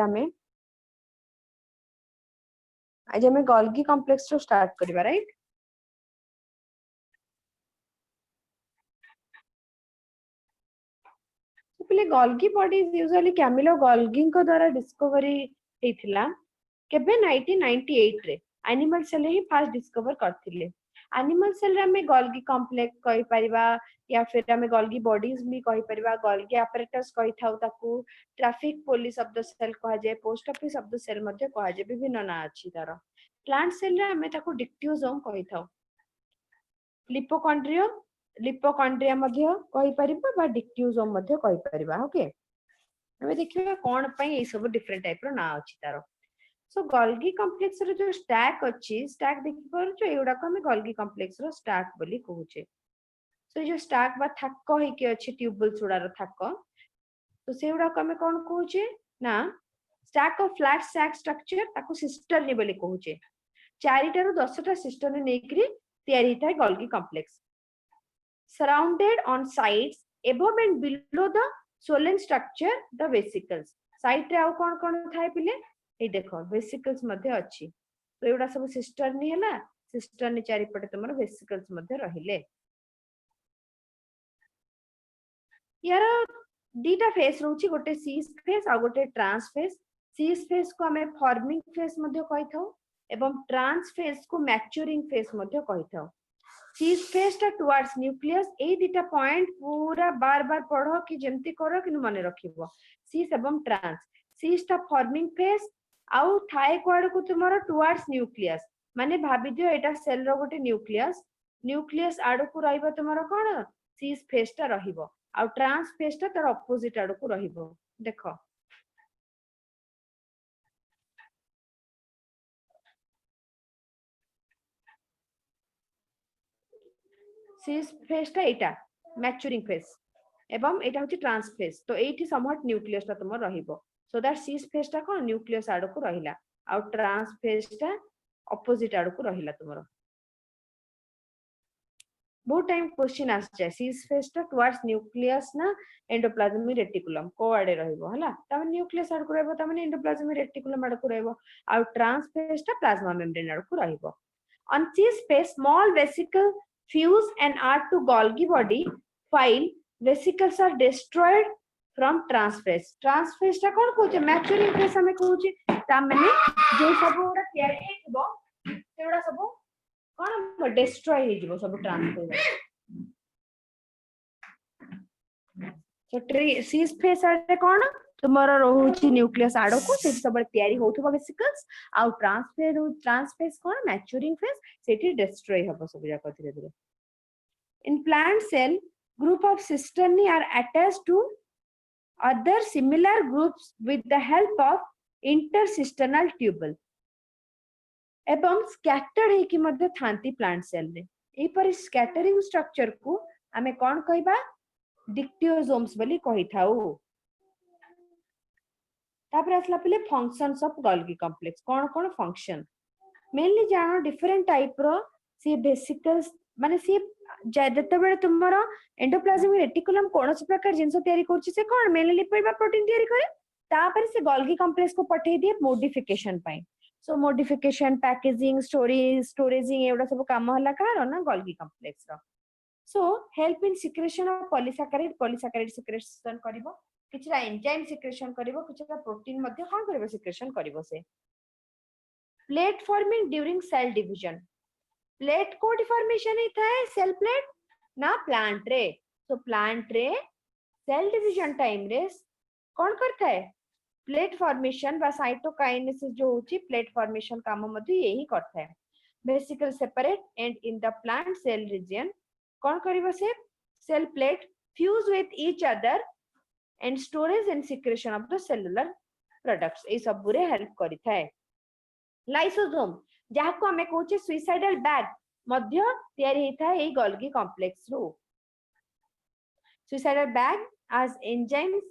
हमें आज हमें गोल्गी कॉम्प्लेक्स रो स्टार्ट करबा राइट। पहले Golgi body usually Camillo Golgi को द्वारा डिस्कवरी हेथिला केबे 1998 रे एनिमल सेल ही फर्स्ट डिस्कवर करथिले। एनिमल सेल रे हमें गोल्गी कॉम्प्लेक्स कहि परिबा या फिर हमें गोल्गी बॉडीज भी कहि परिबा, गोल्गी apparatus कहि थाउ ताकू, traffic police of the cell कहा जाय, post office of the cell मध्ये कहा जाय, विभिन्न ना अछि तार। प्लांट सेल रे हमें ताकू डिक्ट्यूजोम कहि थाउ, लिपोकॉन्ड्रिया मध्ये कहि परिबा बा डिक्ट्यूजोम मध्ये कहि परिबा। ओके, हमें देखिबा कोन पई ए सब डिफरेंट टाइप रो ना अछि तार। सो गोल्गी कॉम्प्लेक्स रो जो स्टैक अछि, स्टैक देखि पर जो एउडा को हमें गोल्गी कॉम्प्लेक्स रो स्टैक बोली कहूचे। सो जो स्टैक बा थक्क होई के अछि ट्यूबुल सुडा रो थक्क, तो सेउडा को हमें कोन कहूचे ना stack of flat stack structure ताको सिस्टर्नी बोली कहूचे। चारिटा रो 10टा सिस्टर्नी नेकरी तयारी थाय Golgi complex, surrounded on sides above and below the swollen structure the vesicles। Side रे आउ कोन कोन थाय पिले ए देखो वेसिकल्स मध्ये अछि। तो एउडा सब सिस्टर्नी हैला, सिस्टर्नी चारि पटे तमरो वेसिकल्स मध्ये रहिले। यार दीटा फेस रहउची, गोटे सीस फेस आ गोटे ट्रांस फेस। सीस फेस को हमें फॉर्मिंग फेस मध्ये कहि थाउ एवं ट्रांस फेस को मैच्योरिंग फेस मध्ये कहि थाउ। सीस फेस टा टुवर्ड्स न्यूक्लियस, ए दीटा पॉइंट पूरा बार बार पढ़ो कि जेमती करो कि मने रखिबो। सीस एवं ट्रांस, सीस टा फॉर्मिंग फेस आउ थाए कोड को तुमरो टुवर्ड्स न्यूक्लियस, माने भाबी दियो एटा सेल रो गोटे न्यूक्लियस, न्यूक्लियस आडो को रहइबो तुमरो कोन सीस फेस टा रहिबो, आउ ट्रांस फेस टा तार ऑपोजिट आडो को रहिबो। देखो सीस फेस टा एटा मैच्योरिंग फेस एवं एटा होची ट्रांस फेस। तो एठी समहट न्यूक्लियस ता तुम रहिबो, सो दैट सीस फेस टा कोन न्यूक्लियस आडो को रहिला, आउ ट्रांस फेस टा ऑपोजिट आडो को रहिला तुमरो। बहुत टाइम क्वेश्चन आस जाय सीस फेस टा टुवर्ड्स न्यूक्लियस ना एंडोप्लाज्मिक रेटिकुलम को आडे रहिबो हला, त न्यूक्लियस आडो को रहिबो त माने एंडोप्लाज्मिक रेटिकुलम आडो को रहिबो, आउ ट्रांस फेस टा प्लाज्मा मेम्ब्रेन आडो को रहिबो। On this space, small vesicle fuse and are to Golgi body, while vesicles are destroyed from transphase। Transphase टा कोन कहूचे मैच्योरिंग फेस हमें कहूचे, ता माने जो सब उडा तयार हेथिबो सेउडा सब कोन डिस्ट्रॉय हे जिवो सब ट्रांसफेज। सो सीस फेस आडे कोन तुमरो रहउची न्यूक्लियस आडो को से सब तयारी होथबो वेसिकल्स, आउ ट्रांसफेज कोन मैच्योरिंग फेस सेठी डिस्ट्रॉय हबो सब जाक धीरे धीरे। In plant cell group of cisternae are attached to other similar groups with the help of intercisternal tubules एवं स्कैटर्ड हे कि मध्ये थांती प्लांट सेल रे। ए पर स्कैटरिंग स्ट्रक्चर को हमें कोन कहबा डिक्टियोसोम्स बोली कहि थाउ। तापर असला पले functions of Golgi complex, cone cone function mainly जानो डिफरेंट टाइप रो सी वेसिकल्स, माने सी जते बेले तुमरो एंडोप्लाज्मिक रेटिकुलम कोनस प्रकार जिंस तयारी करछि से कोन मेनली लिपिड बा प्रोटीन तयारी करे, तापर से गोल्गी कॉम्प्लेक्स को पठे दिए मॉडिफिकेशन पाई। सो मॉडिफिकेशन, पैकेजिंग, स्टोरेजिंग एवडा सब काम हला कार ना गोल्गी कॉम्प्लेक्स रो। So help in secretion of polysaccharide secretion करिवो, किछरा एंजाइम सिक्रेशन करिवो, किछरा प्रोटीन मध्ये कोन करिवो सिक्रेशन करिवो से। Plate forming during cell division, plate कोड फॉर्मेशन ही थाए सेल प्लेट ना प्लांट रे। तो प्लांट रे सेल डिवीजन टाइम रे कोन करता है प्लेट फॉर्मेशन बा साइटोकाइनेसिस जो होची प्लेट फॉर्मेशन काम मध्ये यही करता है। Vesicle separate and in the plant cell region कोन करिवो से cell plate fuse with each other and storage and secretion of the cellular products ए सब बुरे हेल्प करि थाए। लाइसोसोम जहा को हमें कहूचे सुइसाइडल बैग मध्य तयारी हेता ए गोल्गी कॉम्प्लेक्स रो। Suicidal bag as enzymes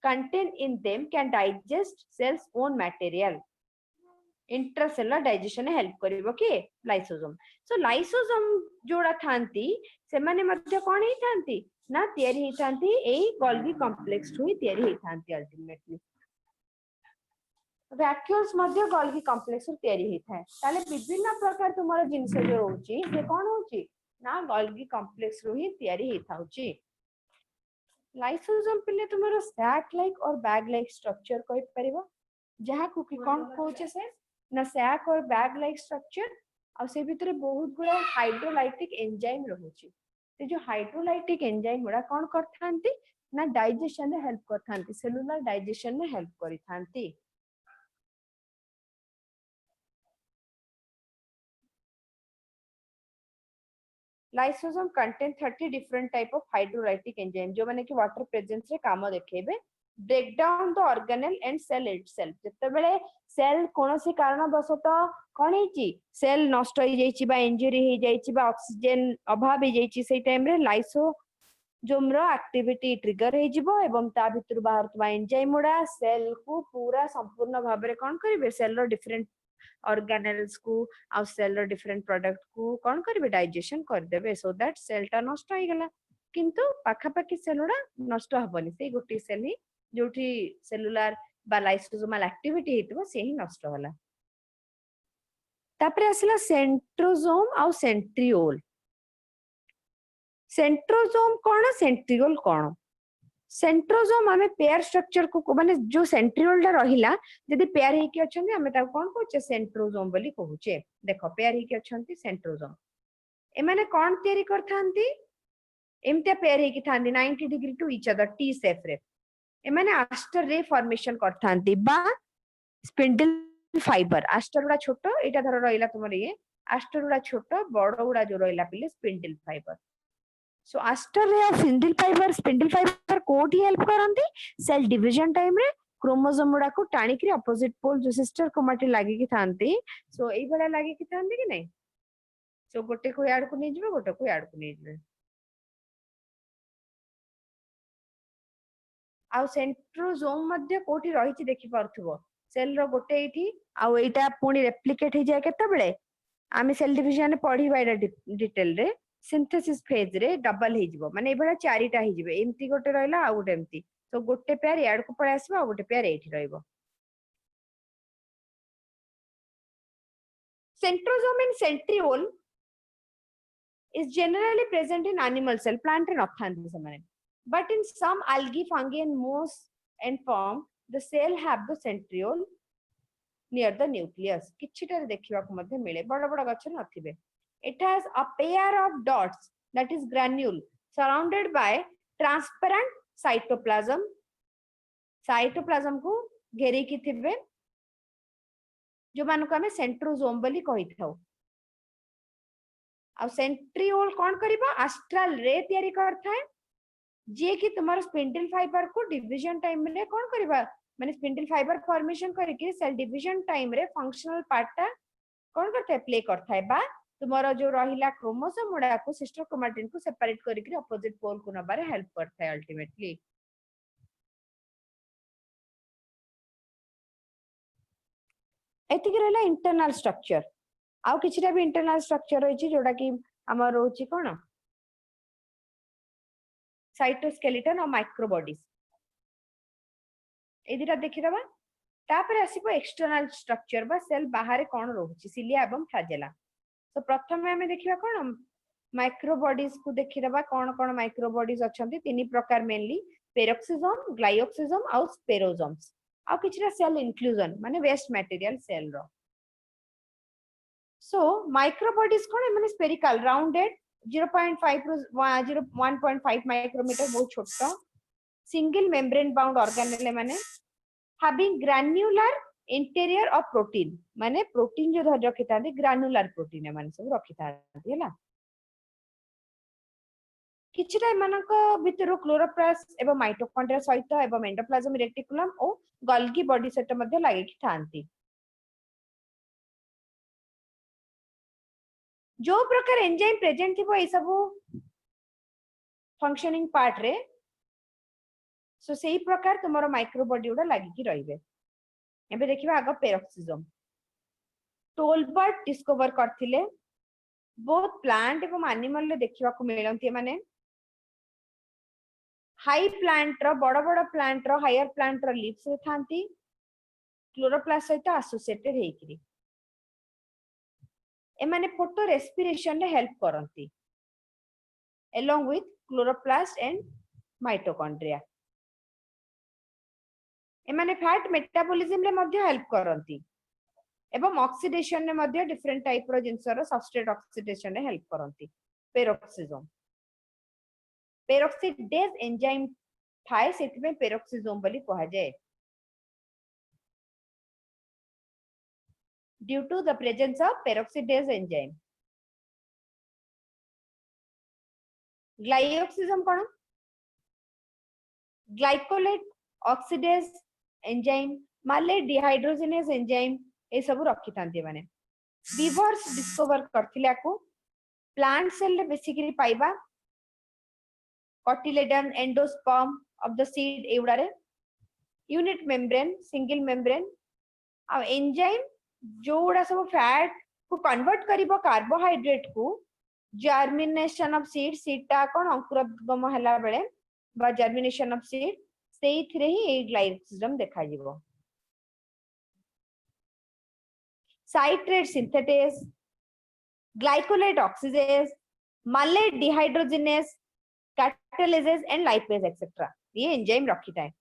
contained in them can digest cells own material, intracellular digestion help करिवो के लाइसोसोम। सो लाइसोसोम जोड़ा थांती से माने मध्य कोन ही थांती ना तयारी ही थांती ए गोल्गी कॉम्प्लेक्स हुई तयारी ही थांती अल्टीमेटली। वैक्यूल्स मध्य गोल्गी कॉम्प्लेक्स तैयारी होता है ताले विभिन्न प्रकार तुमरो जिंस जो होची से कोन होची ना गोल्गी कॉम्प्लेक्स रो ही तैयारी होता होची लाइसोसोम पिले तुमरो सैक लाइक और बैग लाइक स्ट्रक्चर कोइ परिबो जहाँ को कि कोन कोचे से ना सैक और बैग लाइक स्ट्रक्चर और से भीतर बहुत गुड़ा हाइड्रोलाइटिक एंजाइम रहुची ते जो हाइड्रोलाइटिक एंजाइम गुड़ा कोन करथांती ना डाइजेशन में हेल्प करथांती सेलुलर डाइजेशन में हेल्प करिथांती lysosome contain 30 different type of hydrolytic enzyme जो माने कि वाटर प्रेजेंस रे काम देखेबे break down the organelle and cell itself जते बेले सेल कोनोसी कारण बसत कोन हेची सेल नष्ट हो जाईची बा इंजरी हो जाईची बा ऑक्सीजन अभाव हो जाईची सेई टाइम रे लाइसोसोम रो एक्टिविटी ट्रिगर हे जिवो एवं ता भितर बाहरतबा एंजाइम उडा सेल को पूरा संपूर्ण भाव रे कोन करिवे सेल रो डिफरेंट ऑर्गेनेल्स को आ सेल रो डिफरेंट प्रोडक्ट को कोन करबे डाइजेशन कर देबे सो दैट सेल टा नष्ट हो गेला किंतु पाखा पाखी सेल उडा नष्ट हबनी से गोटी सेल ही जोठी सेलुलर बा लाइसोसोमल एक्टिविटी हेतबो से ही नष्ट होला तापरे असला सेंट्रोसोम आ सेंट्रियोल सेंट्रोसोम कोन सेंट्रियोल कोन सेंट्रोसोम हमें पेयर स्ट्रक्चर को माने जो सेंट्रियोल टा रहिला यदि पेयर हे के अछन हमें ता कोन कहूचे सेंट्रोसोम बोली कहूचे देखो पेयर हे के अछंती सेंट्रोसोम ए माने कोन तयारी करथांती एमते पेयर हे की थांदी 90 degree to each other T shape रे ए माने आस्टर रे फॉर्मेशन करथांती बा स्पिंडल फाइबर आस्टर उडा छोटो एटा धर रहिला तुमर ये आस्टर उडा छोटो बड़ उडा जो रहिला पिले स्पिंडल फाइबर सो आस्टर रे स्पिंडल फाइबर कोठी हेल्प करंती सेल डिवीजन टाइम रे क्रोमोसोम उडा को टाणी के अपोजिट पोल जो सिस्टर क्रोमैटिड लागी की थांती सो एई बडा लागी की थांती कि नहीं सो गोटे को याड को नै जिवे गोटे को याड को नै जिवे आ सेंट्रोसोम मध्य कोठी रहिछि देखि पारथुबो सेल रो गोटे एठी आ एटा पुनी रेप्लिकेट हे जाय केते बेले आमे सेल डिवीजन पढी बाइडा डिटेल रे सिंथेसिस फेज रे डबल हे जिवो माने एबडा चारिटा हे जिवे एमती गोटे रहला आ गोटे एमती तो गोटे पेयर याड को पळे आसीबो आ गोटे पेयर एठी रहइबो centrosome in centriole is generally present in animal cell plant रे नथांती से माने but in some algae fungi and moss and form the cell have the centriole near the nucleus किछिटा देखिबा को मध्ये मिले बड़ बड़ गछ नथिबे it has a pair of dots that is granule surrounded by transparent cytoplasm को घेरे की थिबे जो मान को हमें सेंट्रोसोम बोली कहि थाउ आ सेंट्रियोल कोन करबा एस्ट्रल रे तयारी करथा है जे कि तुम्हारा स्पिंडल फाइबर को डिवीजन टाइम में कोन करबा माने स्पिंडल फाइबर फॉर्मेशन करके सेल डिवीजन टाइम रे फंक्शनल पार्ट कोन करता है प्ले करता है बा तुम्हारा जो रहिला क्रोमोसोम उडा को सिस्टर क्रोमैटिन को सेपरेट करके अपोजिट पोल को नबारे हेल्प करता है अल्टीमेटली एतिक रहला इंटरनल स्ट्रक्चर आउ किछटा भी इंटरनल स्ट्रक्चर होइछि जोडा कि हमर होछि कोन साइटोस्केलेटन और माइक्रोबॉडीज ए दिटा देखि दबा तापर आसीबो एक्सटर्नल स्ट्रक्चर बा सेल बाहर कोन रहउछि सिलिया एवं फ्लैजेला तो प्रथम हमें देखिबा कोन माइक्रोबॉडीज को देखि दबा कोन कोन माइक्रोबॉडीज अछंती तीन प्रकार मेनली पेरोक्सिसोम ग्लाइओक्सिसोम और स्पेरोसोम्स आ किछटा सेल इंक्लूजन माने वेस्ट मटेरियल सेल रो सो माइक्रोबॉडीज कोन माने स्फेरिकल राउंडेड 0.5 to 1.5 micrometer बहुत छोटा सिंगल मेम्ब्रेन बाउंड ऑर्गेनेल माने having granular interior of protein माने प्रोटीन जो धर रखि थांती ग्रानुलर प्रोटीन माने सब रखि थांती हैला किछटा मानक भितर क्लोरोप्लास्ट एवं माइटोकॉन्ड्रिया सहित एवं एंडोप्लाज्म रेटिकुलम और गोल्गी बॉडी सेट मध्ये लागि कि थांती जो प्रकार एंजाइम प्रेजेंट थिबो ए सब फंक्शनिंग पार्ट रे सो सेही प्रकार तुमरो माइक्रोबॉडी उडा लागि कि रहिबे एबे देखिबा आगो पेरोक्सिसोम टोलबर्ट डिस्कवर करथिले बोथ प्लांट एवं एनिमल ले देखिबा को मिलंती माने हाई प्लांट रो बड़ बड़ प्लांट रो हायर प्लांट रो लीव्स रे थांती क्लोरोप्लास्ट सहित एसोसिएटेड हेकरी ए माने फोटो रेस्पिरेशन रे हेल्प करंती along with chloroplast and mitochondria ए माने फैट मेटाबॉलिज्म रे मध्ये हेल्प करंती एवं ऑक्सीडेशन रे मध्ये डिफरेंट टाइप रो जिंसर सबस्ट्रेट ऑक्सीडेशन रे हेल्प करंती पेरोक्सीडेज एंजाइम थाए सेति में पेरोक्सिसोम बोली कहा जाए due to the presence of peroxidase enzyme glycolysis कोन ग्लाइकोलेट ऑक्सीडेज एंजाइम माले डिहाइड्रोजनेज एंजाइम ए सब रखि थांती माने बीवर्स डिस्कवर करथिला को प्लांट सेल रे बेसिकली पाइबा cotyledon endosperm of the seed एउडारे यूनिट मेम्ब्रेन सिंगल मेम्ब्रेन आ एंजाइम जोड़ा सब फैट को कन्वर्ट करिवो कार्बोहाइड्रेट को जर्मिनेशन ऑफ सीड टा कोन अंकुरोद्गम हला बेले बा जर्मिनेशन ऑफ सीड सेइथरे ही ए ग्लाइकोसिज्म देखा जिवो citrate synthetase glycolate oxidase malate dehydrogenase कैटालिसेस and lipase etcetera ये एंजाइम रखिता है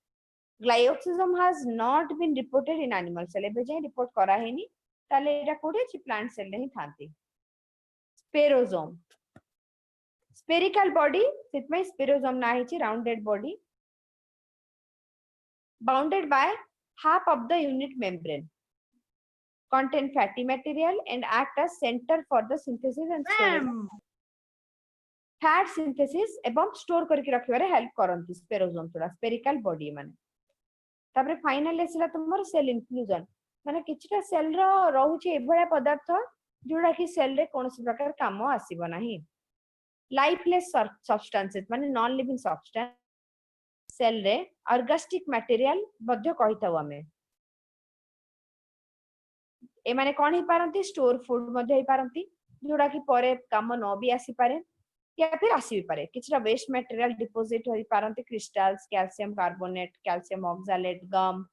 glyoxysome has not been reported in animal cell एबे जे रिपोर्ट करा हेनी ताले एटा कोडे छि प्लांट सेल रे ही थांती स्पेरोसोम स्पेरिकल बॉडी सिट में स्पेरोसोम ना हिची rounded body bounded by half of the unit membrane contain fatty material and act as center for the synthesis and storage fat synthesis एवं स्टोर करके रखिबारे हेल्प करंती स्पेरोसोम थोड़ा स्पेरिकल बॉडी माने तापरे final एसिला तुमर cell inclusion माने किछटा सेल रो रहउची एभळा पदार्थ जोडा कि सेल रे कोनोसी प्रकार काम आसीबो नाही लाइफलेस सब्सटेंसेस माने नॉन लिविंग सब्सटेंस सेल रे ऑर्गेस्टिक मटेरियल बद्य कहिताउ हमें ए माने कोन ही पारंती स्टोर फूड मध्य ही पारंती जोडा कि परे काम न भी आसी पारे या फिर आसी भी पारे किछटा वेस्ट मटेरियल डिपॉजिट होई पारंती crystals calcium carbonate calcium oxalate gum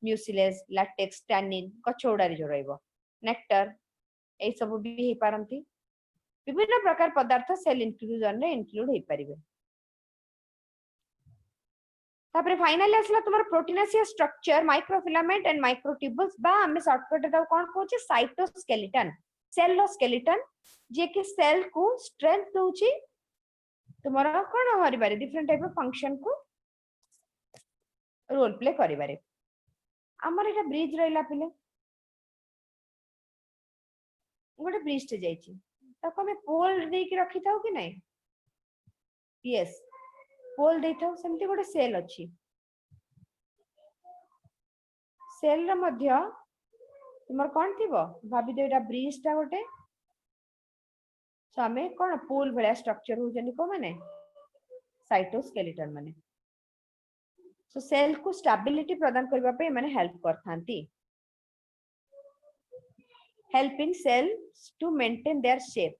mucilage latex tannin कचौडारी जोड़ाइबो नेक्टर ए सब भी ही पारंती विभिन्न प्रकार पदार्थ सेल इंक्लूजन रे इंक्लूड हे परिबे तापरे फाइनली असला तुमर proteinaceous structure microfilament and microtubules बा हमें शॉर्टकट दाव कोन कहूची साइटोस्केलेटन सेल रो स्केलेटन जे कि सेल को स्ट्रेंथ दोची तुमरा कोन हरिबारे डिफरेंट टाइप ऑफ फंक्शन को रोल प्ले करिबारे हमर एटा ब्रिज रहिला पिले गोटे ब्रिज ते जाईची ताको हमें पोल दे के रखी थाउ कि नै यस पोल दे थाउ सेमती गोटे सेल अछि सेल रे मध्य तुमर कोन थिबो भाबी दे एटा ब्रिज ता गोटे सामे कोन पोल भला स्ट्रक्चर हो जनी को माने साइटोस्केलेटन माने सो सेल को स्टेबिलिटी प्रदान करबा पे माने help करथांती helping cells to maintain their shape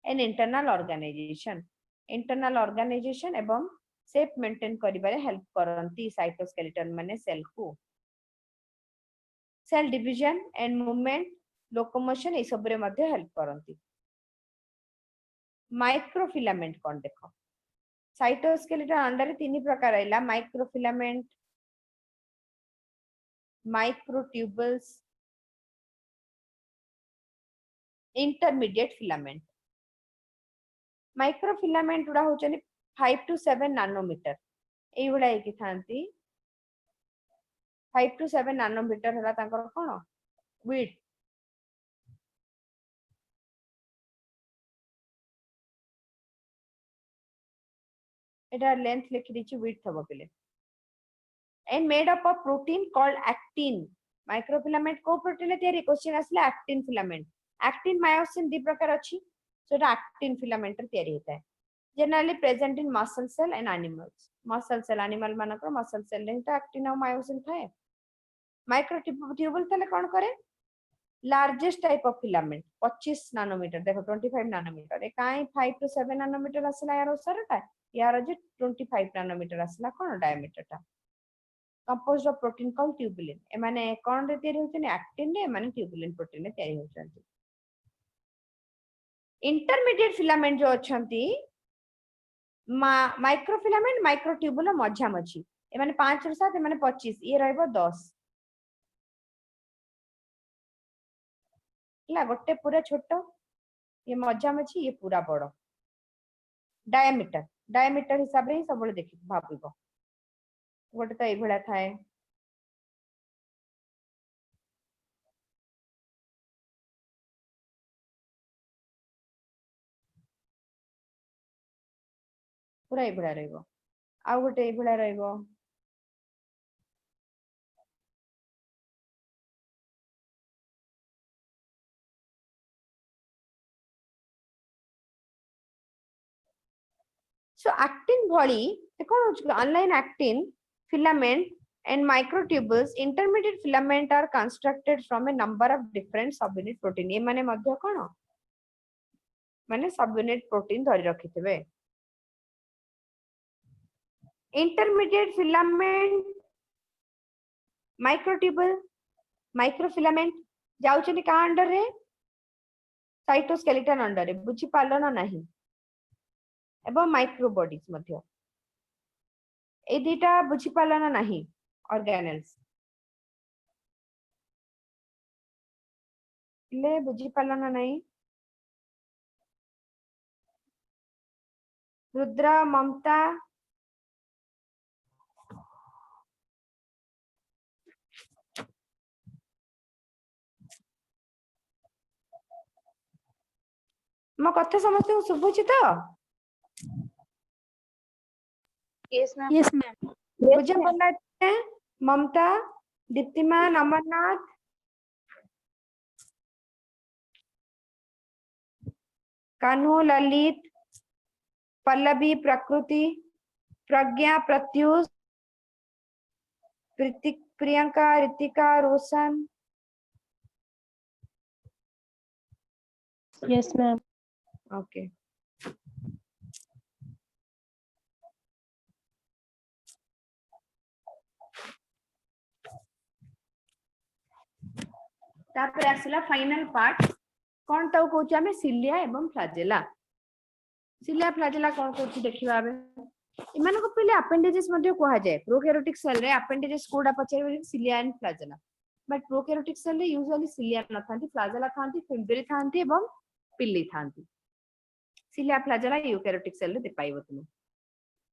an internal organization एवं shape maintain करिबारे हेल्प करंती साइटोस्केलेटन माने सेल को cell division and movement locomotion ए सब रे मध्ये हेल्प करंती माइक्रोफिलामेंट कोन देखो साइटोस्केलेटन अंडर तीन प्रकार आइला microfilament microtubules intermediate filament microfilament उडा होचनी 5 to 7 नैनोमीटर ए उडा एकी थांती 5 to 7 नैनोमीटर हला तांकर कोन विड्थ एटा लेंथ लिखि दिछि विड्थ हबो पिले and made up of protein called actin microfilament को प्रोटीन है तेरी क्वेश्चन असले actin filament actin myosin दी प्रकार अछि so এটা actin filament रे तयारी होता है generally present in muscle cell and animals muscle cell animal मानकर muscle cell रे तो actin और myosin थाए microtubule तले कोन करे largest type of filament 25 nanometre देखो 25 नैनोमीटर ए काई 5 to 7 नैनोमीटर असला यार उसरटा यार जे 25 नैनोमीटर आसला कोन डायमीटर टा composed of protein called tubulin ए माने कोन रे तयारी होचन एक्टिन रे माने ट्यूबुलिन प्रोटीन रे तयारी होचन इंटरमीडिएट फिलामेंट जो अछंती माइक्रोफिलामेंट माइक्रोट्यूबुल मझा मझी ए माने 5 रे 7 ए माने 25 ये रहबो 10 ला गोटे पूरा छोटो ये मझा मझी ये पूरा बड़ो डायमीटर हिसाब रे सब देखि भाबिबो गोटे तो ए भला थाए पूरा ए भला रहइबो आ गोटे ए भला रहइबो So actin भली देखो online actin filament and microtubules intermediate filament are constructed from a number of different subunit protein ये माने मध्य कोन माने subunit protein धरि रखिथिबे intermediate filament microtubule microfilament जाउछनी का अंडर रे साइटोस्केलेटन अंडर रे बुझी पालो ना नहीं एवं माइक्रोबॉडीज मध्य ए दीटा बुझी पालो ना नहीं ऑर्गेनेल्स ले बुझी पालो ना नहीं रुद्रा ममता मो कथा समस्त को सुबुची तो Yes, ma'am. Yes, ma'am. बुझा पड़ला है ममता दीप्तिमान अमरनाथ कान्हू ललित पल्लवी प्रकृति प्रज्ञा प्रत्युष प्रियंका रितिका रोशन Yes, ma'am. ओके तापर आसला फाइनल पार्ट कोन ताऊ कहूछ हमें सिलिया एवं फ्लाजेला कोन कहूछ देखिबा आबे इमान को पहले अपेंडेजेस मध्ये कहा जाए प्रोकैरियोटिक सेल रे अपेंडेजेस कोडा पचर cilia and flagella but prokaryotic cell रे यूजुअली सिलिया न थांती फ्लाजेला थांती फिम्बरी थांती एवं पिल्ली थांती सिलिया फ्लाजेला यूकैरियोटिक सेल रे पाइबो तुम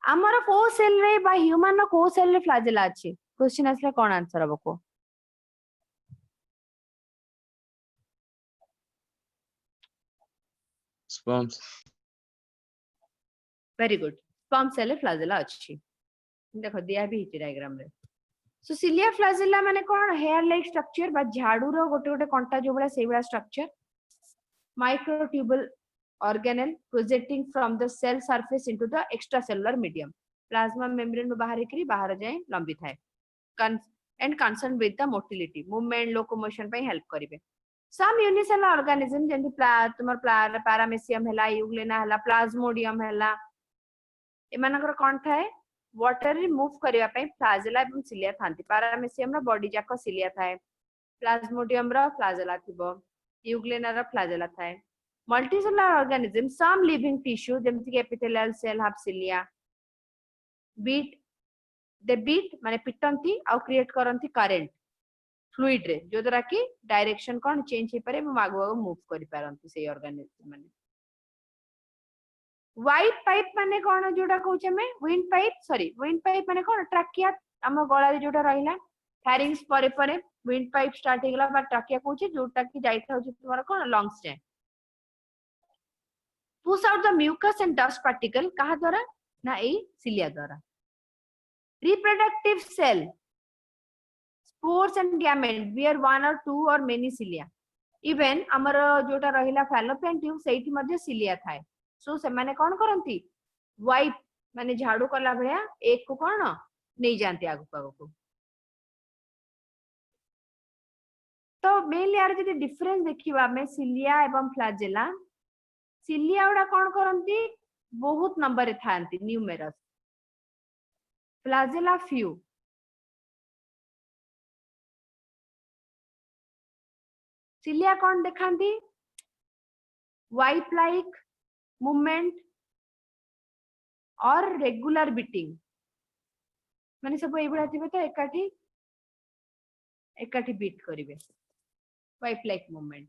हमर को सेल रे बा ह्यूमन को सेल रे फ्लाजेला अछि क्वेश्चन आसला कोन आंसर हबो को Sperms. Very good sperm cell flagella अछि देखो दिया भी हिची डायग्राम रे सो सिलिया फ्लाजेला माने कोन हेयर लाइक स्ट्रक्चर बा झाड़ू रो गोटे गोटे कंटा जो बला सेई बला structure microtubule organelle projecting from the cell surface into the extracellular medium plasma membrane में बाहर करी बाहर जाए लंबी थाए and concern with the motility movement locomotion पे हेल्प करिवे सम यूनिसेलुलर ऑर्गेनिज्म जेंति तुमर पैरामेसियम हैला यूग्लेना हैला प्लाज्मोडियम हैला एमानकर कोन थाए वाटर रे मूव करिया पई फ्लाजेला एवं सिलिया थांती पैरामेसियम रो बॉडी जाको सिलिया थाए प्लाज्मोडियम रो फ्लाजेला थिबो यूग्लेना रो फ्लाजेला थाए multicellular organism some living tissue जेंति के epithelial cell have cilia beat they beat माने पिटंती आ क्रिएट करंती करंट फ्लूइड रे जो द्वारा कि डायरेक्शन कोन चेंज हे पारे आगो मूव करि पारंती से ऑर्गेनिज्म माने वाइट पाइप माने कोन जोडा कहउछ में विंड पाइप माने कोन ट्रैकिया हम गळा रे जोडा रहिला फैरिंग्स परे परे विंड पाइप स्टार्ट हेगला बा ट्रैकिया कहउछ जोटा कि जाई थाउ तुम्हारा कोन लंग्स जाए push out the mucus and dust particle कहा द्वारा ना ए सिलिया द्वारा reproductive cell spores and gamete bear one or two or many cilia even हमर जोटा रहिला fallopian tube सेठी मध्ये cilia थाए सो से माने कोन करंती वाइप माने झाड़ू कला भया एक को कोन नै जानती आगु को तो मेनली यार जदी डिफरेंस देखिबा में सिलिया एवं फ्लाजेला सिलिया उडा कोन करंती बहुत नंबर रे थांती न्यूमेरस फ्लैजेला फ्यू सिलिया कौन देखांती वाइप लाइक मूवमेंट और रेगुलर बीटिंग माने सब एई भड़ा थिबे तो एकाठी एकाठी बीट करिवे वाइप लाइक मूवमेंट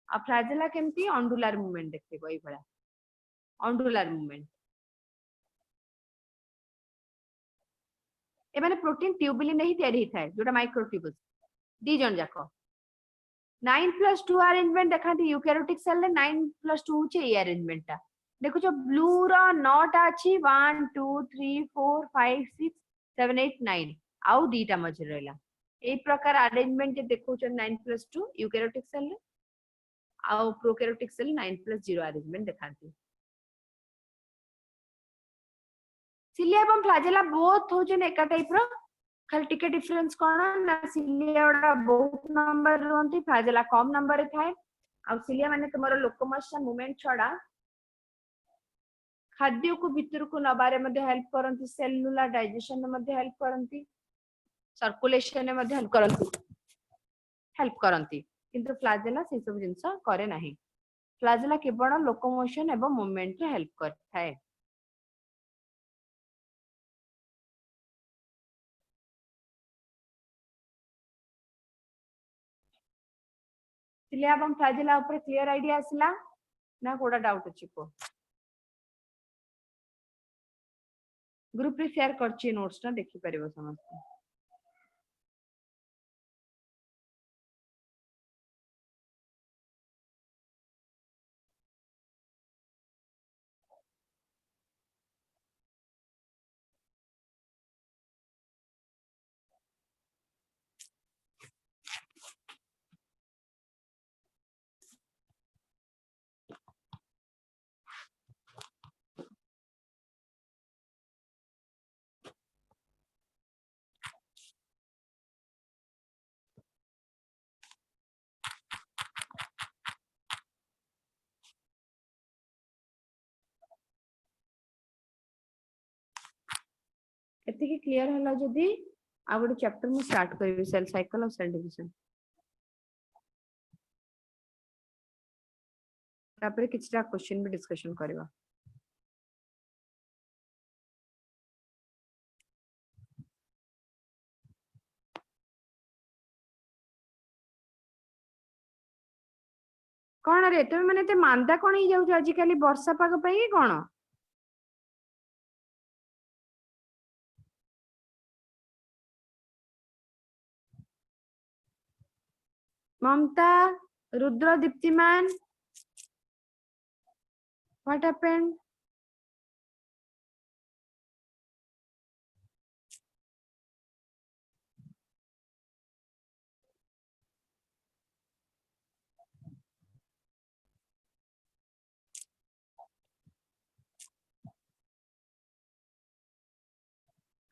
आ फ्लैजेला केमती अंडुलर मूवमेंट देखिबो एई भड़ा अंडुलर मूवमेंट ए माने प्रोटीन ट्यूबुलिन नहीं तैयारी थाए जोटा माइक्रोट्यूबुल्स दी जन जाको 9+2 अरेंजमेंट देखाती यूकैरियोटिक सेल रे 9+2 होचे ए अरेंजमेंट ता देखो जो ब्लू रो 9टा अछि 1 2 3 4 5 6 7 8 9 आउ दीटा मझ रहला ए प्रकार अरेंजमेंट जे देखो 9+2 यूकैरियोटिक सेल रे आउ प्रोकैरियोटिक सेल 9+0 अरेंजमेंट देखाती सिलिया एवं फ्लैजेला बोथ हो जन एका टाइप रो खाली टिके डिफरेंस कोन ना सिलिया ओडा बहुत नंबर रहंती फ्लैजेला कम नंबर रे थाए आ सिलिया माने तुमरो लोकोमोशन मूवमेंट छडा खाद्य को भीतर को नबारे मध्ये हेल्प करंती सेलुलर डाइजेशन में मध्ये हेल्प करंती सर्कुलेशन में मध्ये हेल्प करंती किंतु फ्लैजेला से सब जिंस करे नाही फ्लैजेला केवल लोकोमोशन एवं मूवमेंट रे हेल्प करथाए सिलिया एवं फ्लैजेला ऊपर क्लियर आईडिया आसला ना कोडा डाउट अछि को ग्रुप रे शेयर करछि नोट्स ना देखि परिबो समस्त एते की क्लियर हला जदी आ गोटे चैप्टर मु स्टार्ट करबी सेल साइकिल और सेल डिवीजन तापर किछटा क्वेश्चन भी डिस्कशन करबा कोन रे तुम माने ते मांदा कोन ही जाउ आज काली वर्षा पाग पई कोन ममता रुद्र दीप्तिमान व्हाट हैपेंड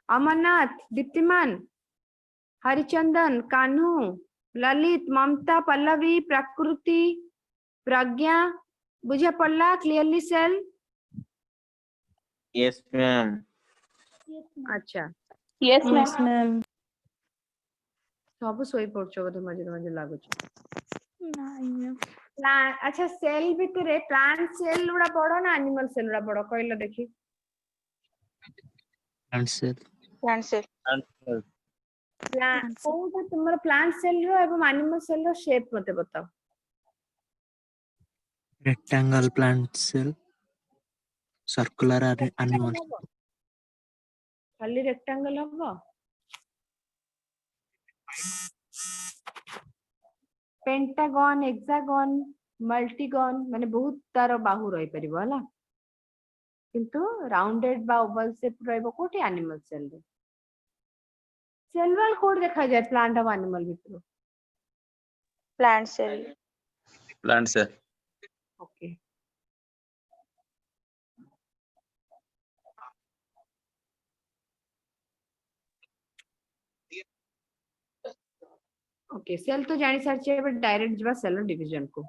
अमरनाथ दीप्तिमान हरिचंदन कान्हू ललित ममता पल्लवी प्रकृति प्रज्ञा बुझा पड़ला क्लियरली सेल Yes, ma'am. अच्छा Yes, ma'am. Yes, ma'am. सब सोई पड़छो बोधे मजे मजे लागुछ Nine, ma'am. अच्छा सेल भितरे प्लांट सेल उडा बड़ो ना एनिमल सेल उडा बड़ो कहलो देखि Answer. Cancel. Answer. प्लांट कोनटा तुमर प्लांट सेल रो एवं एनिमल सेल रो शेप मते बताओ Rectangle plant cell. Circular animal. खाली रेक्टेंगल हबो पेंटागन हेक्सागन मल्टीगन माने बहुत तार बाहु रही परिबो हला किंतु राउंडेड बा ओवल शेप रहबो कोठी एनिमल सेल रे सेल वॉल कोड देखा जाय प्लांट और एनिमल भितर Plant cell. Plant cell. Okay okay cell तो जानी सारछे बट डायरेक्ट जबा सेल डिवीजन को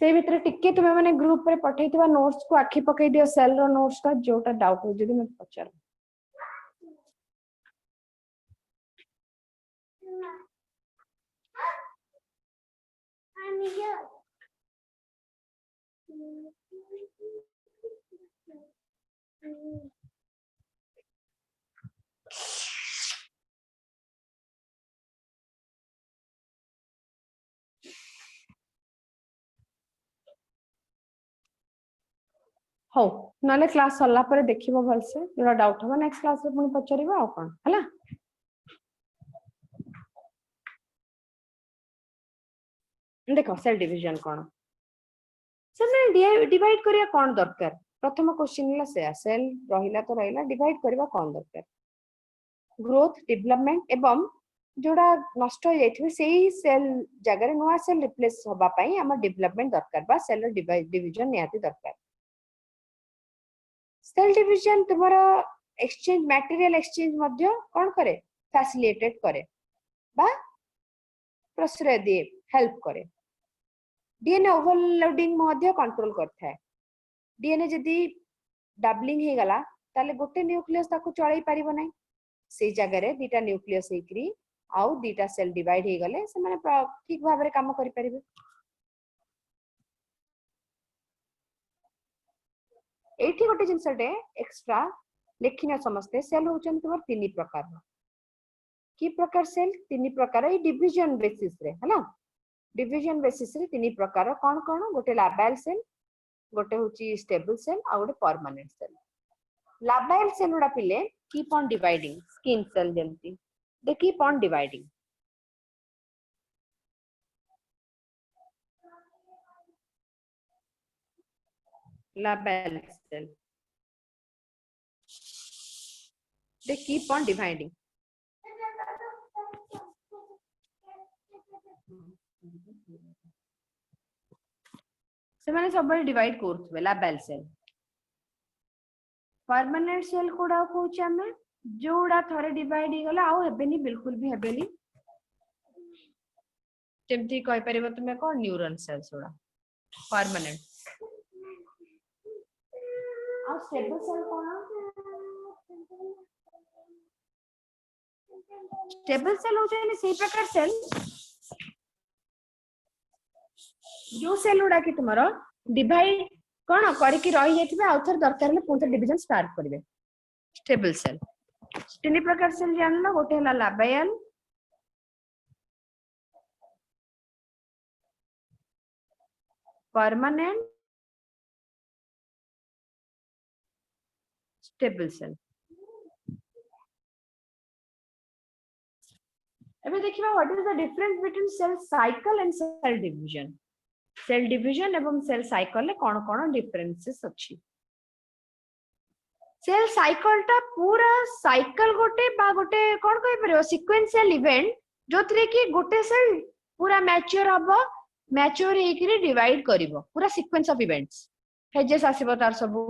से भितर टिके तुमे माने ग्रुप रे पठैतिबा नोट्स को आखि पकई दियो सेल रो नोट्स का जोटा डाउट हो जदी मैं पचार हो नाले क्लास सरला पर देखिबो भलसे जोरा डाउट हो नेक्स्ट क्लास रे पुनी पचारिबा आ कोन हला देखो सेल डिवीजन कोन सेल डिवाइड करिया कोन दरकार प्रथम क्वेश्चन ला सेल रहिला तो रहिला डिवाइड करबा कोन दरकार ग्रोथ डेवलपमेंट एवं जोड़ा नष्ट हो जाइथिबे सेही सेल जगह नुआ सेल रिप्लेस होबा पई हम डेवलपमेंट दरकार बा सेल डिवीजन नियाती दरकार सेल डिवीजन तुम्हारा एक्सचेंज मटेरियल एक्सचेंज मध्य कोन करे फैसिलिटेट करे बा प्रश्रय दे हेल्प करे डीएनए ओवरलोडिंग मध्य कंट्रोल करथा है डीएनए जदी डबलिंग हे गला ताले गोटे न्यूक्लियस ताको चळै परिबो नै से जगह रे दीटा न्यूक्लियस हेकरी आउ दीटा सेल डिवाइड हे गले से माने ठीक भाव रे काम करि परिबे एठी गोटे जिंसटे एक्स्ट्रा लेखिना समस्ते सेल होचन तोर तीन प्रकार की प्रकार सेल तीन प्रकार ए डिवीजन बेसिस रे हला डिवीजन बेसिस रे तीन प्रकार कोन कोन गोटे लाबाइल सेल गोटे होची स्टेबल सेल आ गोटे परमानेंट सेल लाबाइल सेल उडा पिले keep on dividing skin cell जेमती they keep on dividing labile cell they keep on dividing से माने सब डिवाइड करथबे labile cell परमानेंट सेल कोडा कहूछ हमें जोड़ा थरे डिवाइड ही गला आउ हेबेनी बिल्कुल भी हेबेनी जेमती कहि परिबो तुमे को न्यूरॉन सेल्स उडा परमानेंट और स्टेबल सेल कोन स्टेबल सेल होचे ने सेही प्रकार सेल जो सेल उडा कि तुमरो डिवाइड कोन करि कि रहि जेतिबे आउथर दरकार ले पुंत डिवीजन स्टार्ट करिवे स्टेबल सेल तीन प्रकार सेल जानलो गोटे हला लाबाइल परमानेंट स्टेबल सेल एबे देखिबा what is the difference between cell cycle and cell division एवं सेल साइकिल ले कोन कोन डिफरेंसेस अछि सेल साइकिल टा पूरा साइकिल गोटे बा गोटे कोन कहि परियो सीक्वेंशियल इवेंट जोथरे कि गोटे सेल पूरा मैच्योर हबो मैच्योर हेकरी डिवाइड करिवो पूरा सीक्वेंस ऑफ इवेंट्स फेजेस आसीबो तार सबु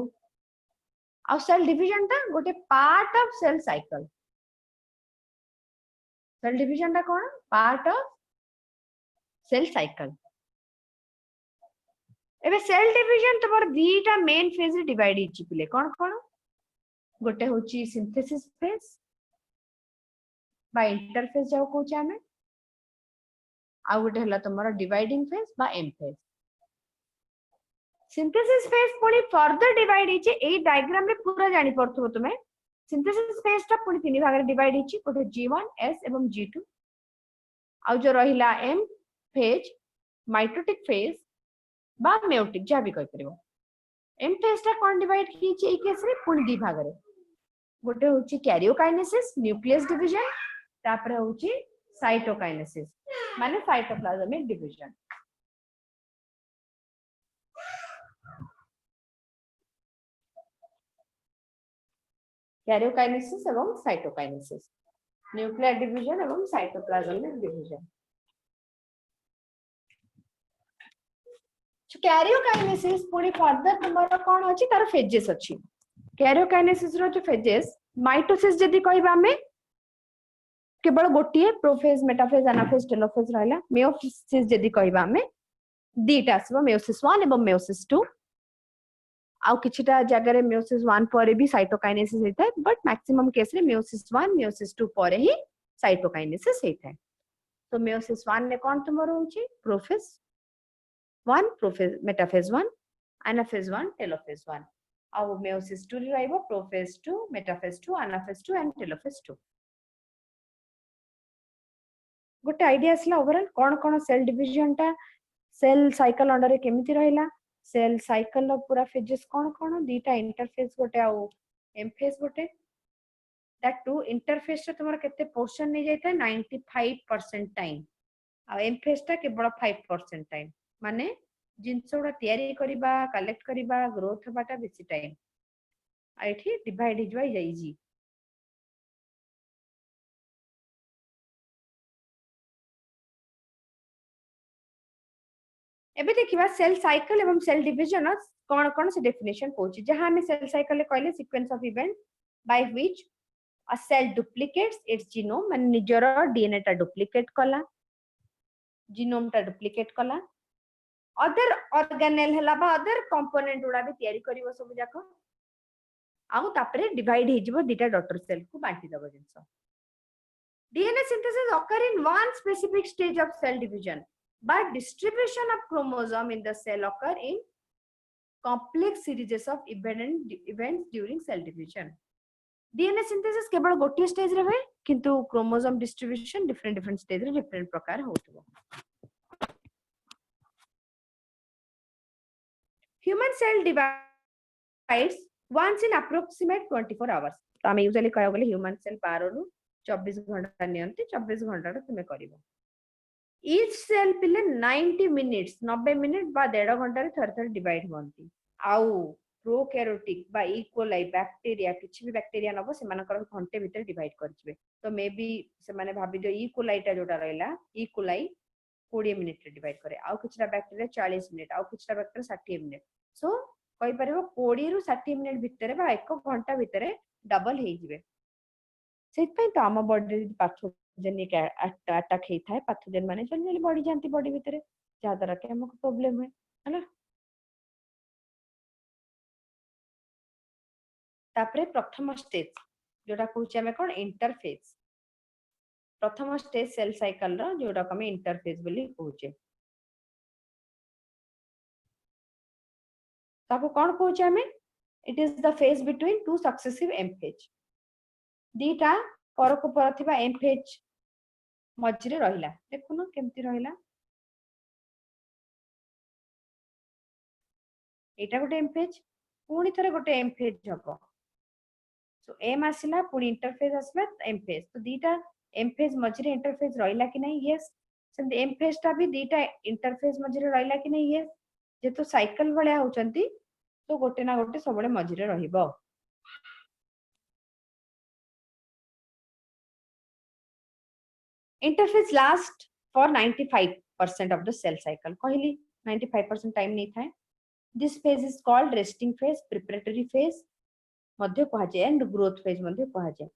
आ सेल डिवीजन टा गोटे part of cell cycle cell division टा कोन पार्ट ऑफ सेल साइकिल एबे सेल डिवीजन तमर दीटा मेन फेज रे डिवाइड हिची पिले कोन कोन गोटे होची सिंथेसिस फेज बा इंटरफेस जाऊ कहूचे हमें आ गोटे हला तमरा डिवाइडिंग फेज बा एम फेज सिंथेसिस फेज पुनी फर्दर डिवाइड हिची एई डायग्राम रे पूरा जानि पड़थबो तुमे सिंथेसिस फेज टा पुनी तीन भाग रे डिवाइड हिची गोटे G1 S एवं G2 आ जो रहिला एम फेज माइटोटिक फेज बा मेयोटिक जा भी कहि परिबो एम फेज टा कोन डिवाइड हिची एई केस रे पुनी दी भाग रे गोटे होची कैरियोकाइनेसिस न्यूक्लियस डिवीजन तापर होची साइटोकाइनेसिस माने साइटोप्लाज्मिक डिवीजन कैरियोकाइनेसिस एवं साइटोकाइनेसिस न्यूक्लियर डिवीजन एवं साइटोप्लाज्मिक डिवीजन कैरियोकाइनेसिस पुनी फर्दर तुमरो कोन अछि तार फेजेस अछि कैरियोकाइनेसिस रो जो फेजेस माइटोसिस जदी कहबा हमें केवल गोटिए प्रोफेज मेटाफेज एनाफेज टेलोफेज रहला मेयोसिस जदी कहबा हमें दीटा आसबो मेयोसिस 1 एवं मेयोसिस 2 आउ किछिटा जगह रे मेयोसिस 1 परे भी साइटोकाइनेसिस हेता है बट मैक्सिमम केस रे मेयोसिस 1 मेयोसिस 2 परे ही साइटोकाइनेसिस हेता है तो मेयोसिस 1 ने कोन तुमरो होची prophase 1 prophase metaphase 1 anaphase 1 telophase 1 आउ मेयोसिस 2 रे रहइबो prophase 2 metaphase 2 anaphase 2 and telophase 2 गोटे आइडिया आसला ओवरऑल कोन सेल डिवीजन टा सेल साइकिल अंडर रे केमिति रहिला सेल साइकिल रो पूरा फेजेस कोन दीटा इंटरफेस गोटे आ एम फेज गोटे दैट टू इंटरफेस रे तुमर केते पोर्शन नै जायता 95% टाइम आ एम फेज टा केवल 5% टाइम माने जिनसोडा तयारी करिबा कलेक्ट करिबा ग्रोथ बाटा बेसी टाइम आइठी डिवाइड हिजवा जाईजी एबे देखिबा सेल साइकिल एवं सेल डिवीजन कोन से डेफिनेशन पहुंची जहां हमें सेल साइकिल कहले sequence of event by which a cell duplicates its genome माने निजर डीएनए टा डुप्लीकेट कला जीनोम टा डुप्लीकेट कला अदर ऑर्गेनेल हला बा अदर कंपोनेंट उडा भी तयारी करिवो सब जाको आउ तापरे डिवाइड हिजबो दीटा डॉटर सेल को बांटी दबो जिंसो DNA synthesis occur in one specific stage of cell division but distribution of chromosome in the cell occur in complex series of events during cell division DNA synthesis केवल गोटे स्टेज रे होय किंतु chromosome distribution different stage रे different प्रकार होतबो human cell divides once in approximate 24 hours तो हम यूजुअली कहयो गेले ह्यूमन सेल 12 रु 24 घंटा नियंती 24 घंटा रे तुमे करिवो each cell पिले 90 minutes 90 मिनिट बा 1.5 घंटा रे थर थर डिवाइड होंती आउ प्रोकैरियोटिक बा इकोलाई बैक्टीरिया किछि भी बैक्टीरिया नबो से मानकर घंटे भीतर डिवाइड करछबे तो मे बी से माने भाबी जो इकोलाईटा जोटा रहला इकोलाई 20 मिनिट रे डिवाइड करे आउ किछटा बैक्टीरिया 40 मिनिट आउ किछटा बैक्टीरिया 60 मिनिट सो कहि परबो 20 रु 60 मिनिट भीतर बा 1 घंटा भीतर डबल हे जिवे सेत पई तो आम बॉडी पाथोजेन के अटैक हे थाए पाथोजेन माने जल्दी बॉडी जानती बॉडी भीतर जा द्वारा के हमको प्रॉब्लम है ना तापरे प्रथम स्टेज जोटा कहूचे हमें कोन इंटरफेज प्रथम स्टेज सेल साइकिल रो जोटा हमें इंटरफेज बोली कहूचे ताको कोन कहूचे हमें it is the phase between two successive M phase दीटा परको पर थिबा एम फेज मझरे रहिला देखुनो केमती रहिला एटा गोटे एम फेज पुनी थरे गोटे एम फेज हबो सो एम आसिला पुनी इंटरफेज आसला एम फेज तो दीटा एम फेज मझरे इंटरफेज रहिला कि नहीं यस सेम एम फेज ता भी दीटा इंटरफेज मझरे रहिला कि नहीं यस जे तो साइकिल भलिया होचंती तो गोटे ना गोटे सबले मझरे रहिबो interphase last for 95% of the cell cycle कहली 95% टाइम नहीं था this phase is called resting phase preparatory phase मध्य कहा जाय एंड ग्रोथ फेज मध्य कहा जाय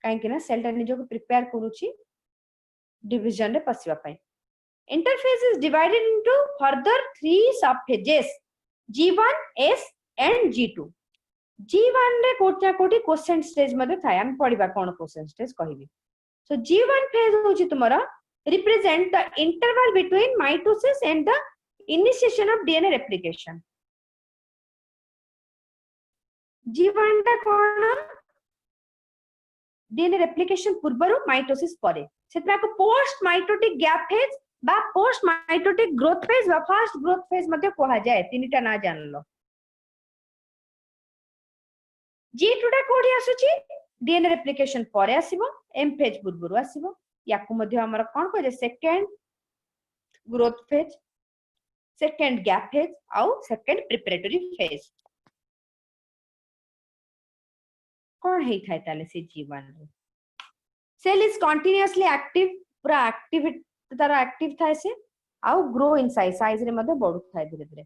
काहे कि ना सेल टा निजो को प्रिपेयर करूची डिवीजन रे पसिबा पई interphase is divided into further 3 सब phases G1 S and G2 G1 रे कोटा कोटी क्वेश्चन स्टेज मध्ये थाय हम पढिबा कोन क्वेश्चन स्टेज कहिबी सो G1 फेज होची तुमरा represent the interval between mitosis and the initiation of DNA replication G1 टा कोन DNA replication पूर्वरु माइटोसिस परे सेतरा को पोस्ट माइटोटिक गैप फेज बा पोस्ट माइटोटिक ग्रोथ फेज बा फास्ट ग्रोथ फेज मध्ये कहा जाय तीनटा ना जानलो G2 टा कोडी आसुची DNA replication परे आसीबो M फेज पूर्वरु आसीबो याकु मध्ये हमर कोन कहे second growth phase second gap phase आउ सेकंड प्रिपरेटरी फेज कोन हेई थाय ताले से G1 रे सेल इज कंटीन्यूअसली एक्टिव पूरा एक्टिव तारा एक्टिव थाय से आउ ग्रो इन साइज रे मध्ये बढु थाय धीरे धीरे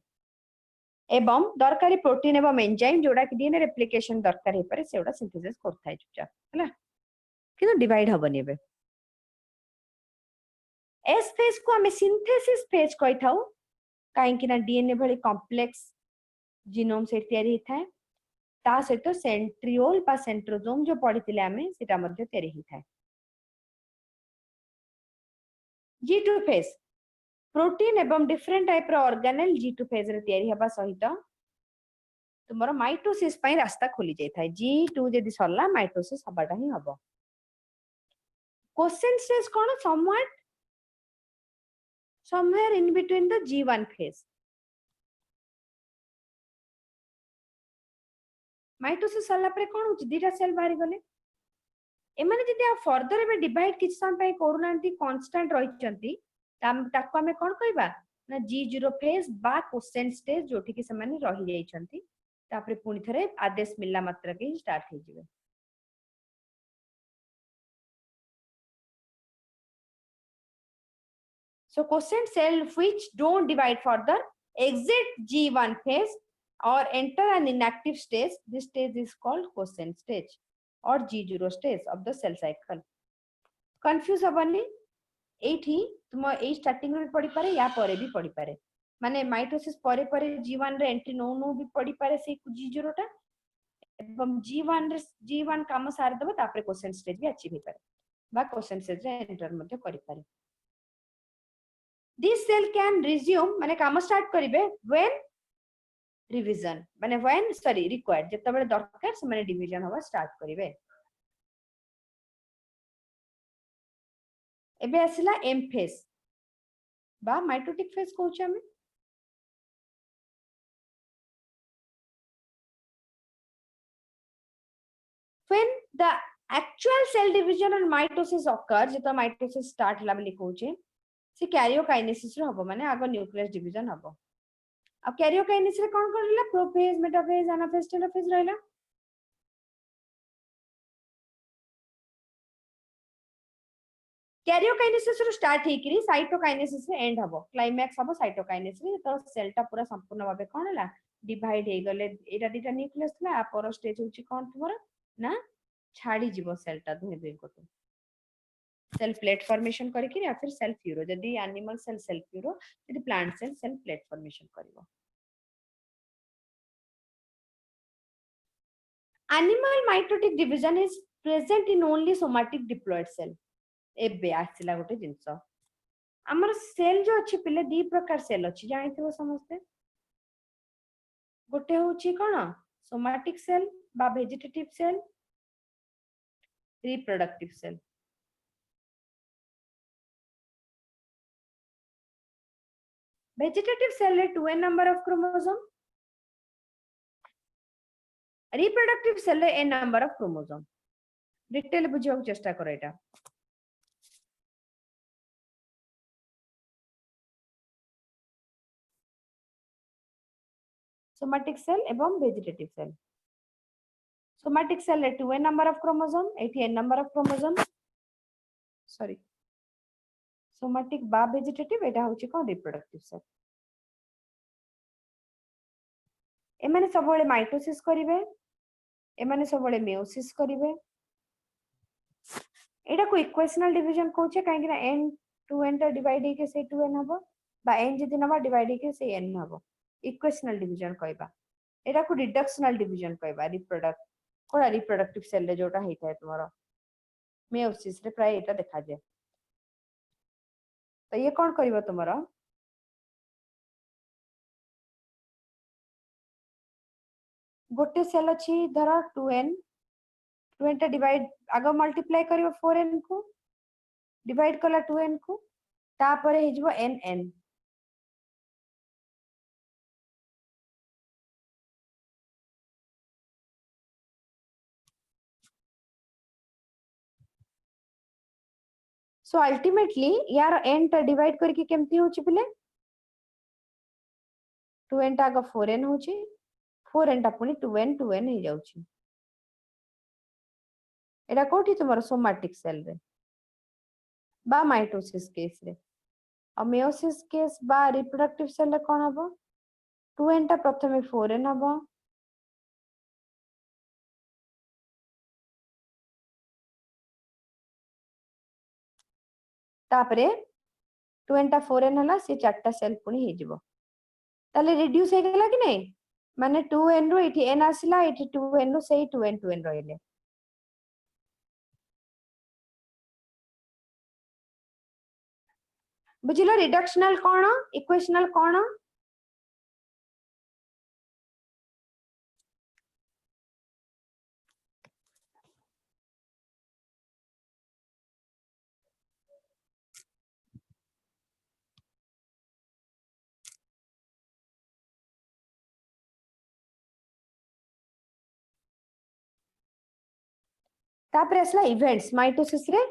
एवं दरकारी प्रोटीन एवं एंजाइम जोडा कि डीएनए रेप्लिकेशन दरकार हे पारे सेउडा सिंथेसिस करथाय चुपचाप हला किनो डिवाइड हबनी बे एस फेज को हमें सिंथेसिस फेज कहि थाउ काहेकि ना डीएनए भली कॉम्प्लेक्स जीनोम से तयारी थाए ता सहित सेंट्रियोल बा सेंट्रोजोम जो पढ़िथिले हमें सेटा मध्ये तयारी हि थाए G2 फेज प्रोटीन एवं डिफरेंट टाइप रो ऑर्गेनेल G2 फेज रे तयारी हबा सहित तुमरो माइटोसिस पई रास्ता खोली जाय थाए G2 जदी सरला माइटोसिस हबाटा ही हबो क्वेश्चन स्टेज कोन somewhere in between the G1 phase mitosis सरला परे कोन होची दीटा सेल बाहरी गले एमाने जदी आ फर्दर एबे डिवाइड किछ सम पई करूनांती कांस्टेंट रहिचंती ताको हमें कोन कहबा ना G0 फेज बा क्वेश्चन स्टेज जोठी कि समान रहि जाइछंती तापरे पुनी थरे आदेश मिलला मात्र के start hey जिवे so quotient cell which don't divide further exit G1 phase or enter an inactive stage this stage is called quotient stage or G0 stage of the cell cycle confuse हबनी एठी तुम ए starting रे पड़ी पारे या परे भी पड़ी पारे माने माइटोसिस परे परे G1 रे एंट्री नो नो भी पड़ी पारे से G0 टा एवं G1 रे G1 काम सार देबो तापरे क्वेश्चन स्टेज भी अचीव हे पारे बा क्वेश्चन स्टेज रे एंटर मध्ये करि पारे this cell can resume माने काम स्टार्ट करिवे when revision माने when sorry required जत्ता बेले दरकार से माने डिवीजन होवा स्टार्ट करिवे एबे आसिला एम फेज बा माइटोटिक फेज कहूछ हमें when the actual cell division and mitosis occur जता माइटोसिस स्टार्ट होला बली कहूचे से कैरियोकाइनेसिस रे हबो माने आगो न्यूक्लियस डिवीजन हबो अब कैरियोकाइनेसिस रे कोन करला प्रोफेज मेटाफेज एनाफेज टेलोफेज रहला कैरियोकाइनेसिस रो स्टार्ट हेकरी साइटोकाइनेसिस रे एंड हबो क्लाइमैक्स हबो साइटोकाइनेसिस रे तो सेल टा पूरा संपूर्ण भाबे कोन हला डिवाइड हे गले एटा दिटा न्यूक्लियस थला आ पर स्टेज होची कोन तुमरो ना छाडी जीवो सेल टा दुहे दुहे कोटो सेल प्लेट फॉर्मेशन करके या फिर सेल फ्यूरो यदि एनिमल सेल सेल फ्यूरो यदि plant cell cell plate formation करिवो animal mitotic division is present in only somatic diploid cell एबे आसिला गोटे जिंस हमर सेल जो अछि पिले दी प्रकार सेल अछि जानिथिबो समस्ते गोटे होछि कोन सोमैटिक सेल बा vegetative cell reproductive cell vegetative cell रे 2n number of chromosome reproductive cell रे n number of chromosome detail बुझियो चेष्टा करो एटा somatic cell एवं vegetative cell somatic cell रे 2n number of chromosome 8n number of chromosome sorry somatic बा vegetative एटा होछि को reproductive cell एमाने सबले माइटोसिस करिवे एमाने सबले मेयोसिस करिवे एटा को इक्वेशनल डिवीजन कहूचे काहे कि ना n 2n टा डिवाइड हे के से 2n हबो बा n जदि नबा डिवाइड हे के से n हबो इक्वेशनल डिवीजन कहबा एटा को रिडक्शनल डिवीजन कहबा रिप्रोडक्ट कोला रिप्रोडक्टिव सेल रे जोटा हेता तुमरो मेयोसिस रे प्राय एटा देखा जाय तो ये कोन करबो तुमरो गोटे सेल अछि धर 2n 2n टा डिवाइड आगो मल्टीप्लाई करिवो 4n को डिवाइड कला 2n को तापरे हे जबो nn सो अल्टीमेटली यार n टा डिवाइड करके केमती होची पिले 2n टा आगो 4n होची 4n टा पुनी 2n हे जाउची एटा कोठी तुमरो सोमैटिक सेल रे बा माइटोसिस केस रे और मेयोसिस केस बा रिप्रोडक्टिव सेल रे कोन हबो 2n टा प्रथमे 4n हबो तापरे 2n टा 4n हला से चारटा सेल पुनी हे जिवो ताले रिड्यूस हे गेला कि नै माने 2n रो एठी n आसिला एठी 2n रो सेही 2n रहले बुझिलो रिडक्शनल कोन इक्वेशनल कोन तापर असला इवेंट्स माइटोसिस रे